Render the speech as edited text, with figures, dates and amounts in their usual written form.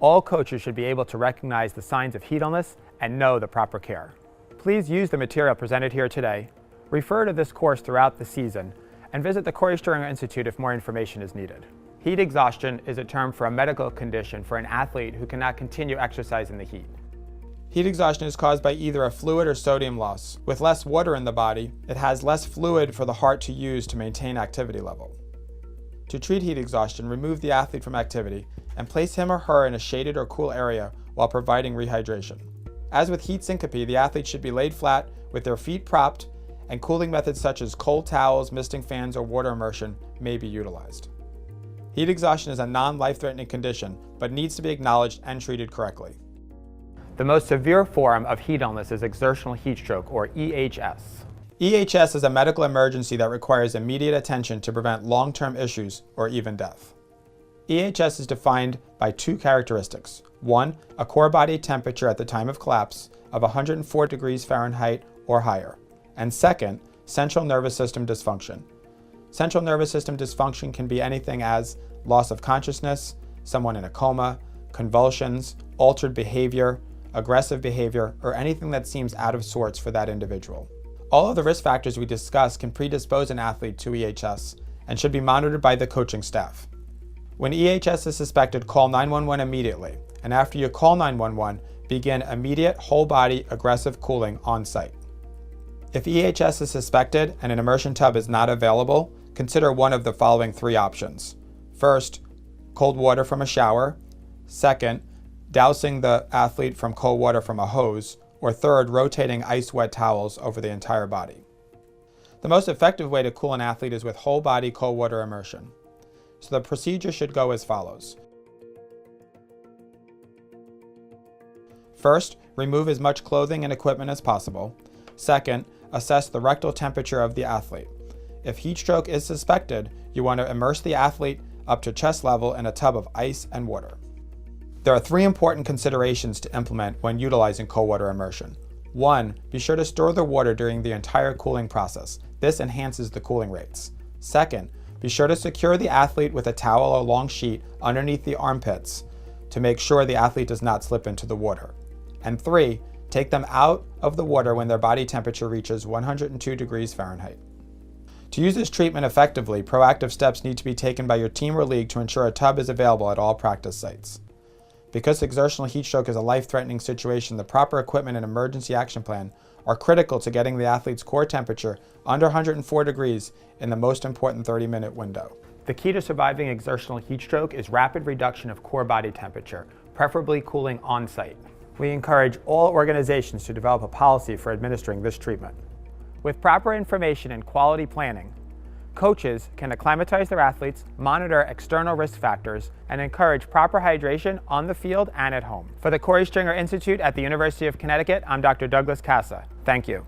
All coaches should be able to recognize the signs of heat illness and know the proper care. Please use the material presented here today, refer to this course throughout the season, and visit the Corey Stringer Institute if more information is needed. Heat exhaustion is a term for a medical condition for an athlete who cannot continue exercise in the heat. Heat exhaustion is caused by either a fluid or sodium loss. With less water in the body, it has less fluid for the heart to use to maintain activity level. To treat heat exhaustion, remove the athlete from activity and place him or her in a shaded or cool area while providing rehydration. As with heat syncope, the athlete should be laid flat with their feet propped, and cooling methods such as cold towels, misting fans, or water immersion may be utilized. Heat exhaustion is a non-life-threatening condition, but needs to be acknowledged and treated correctly. The most severe form of heat illness is exertional heat stroke, or EHS. EHS is a medical emergency that requires immediate attention to prevent long-term issues or even death. EHS is defined by two characteristics. One, a core body temperature at the time of collapse of 104 degrees Fahrenheit or higher. And second, central nervous system dysfunction. Central nervous system dysfunction can be anything as loss of consciousness, someone in a coma, convulsions, altered behavior, aggressive behavior, or anything that seems out of sorts for that individual. All of the risk factors we discussed can predispose an athlete to EHS and should be monitored by the coaching staff. When EHS is suspected, call 911 immediately, and after you call 911, begin immediate whole-body aggressive cooling on site. If EHS is suspected and an immersion tub is not available, consider one of the following three options. First, cold water from a shower. Second, dousing the athlete from cold water from a hose. Or third, rotating ice-wet towels over the entire body. The most effective way to cool an athlete is with whole-body cold water immersion. So the procedure should go as follows. First, remove as much clothing and equipment as possible. Second, assess the rectal temperature of the athlete. If heat stroke is suspected, you want to immerse the athlete up to chest level in a tub of ice and water. There are three important considerations to implement when utilizing cold water immersion. One, be sure to store the water during the entire cooling process. This enhances the cooling rates. Second, be sure to secure the athlete with a towel or long sheet underneath the armpits to make sure the athlete does not slip into the water. And three, take them out of the water when their body temperature reaches 102 degrees Fahrenheit. To use this treatment effectively, proactive steps need to be taken by your team or league to ensure a tub is available at all practice sites. Because exertional heat stroke is a life-threatening situation, the proper equipment and emergency action plan are critical to getting the athlete's core temperature under 104 degrees in the most important 30-minute window. The key to surviving exertional heat stroke is rapid reduction of core body temperature, preferably cooling on-site. We encourage all organizations to develop a policy for administering this treatment. With proper information and quality planning, coaches can acclimatize their athletes, monitor external risk factors, and encourage proper hydration on the field and at home. For the Corey Stringer Institute at the University of Connecticut, I'm Dr. Douglas Casa. Thank you.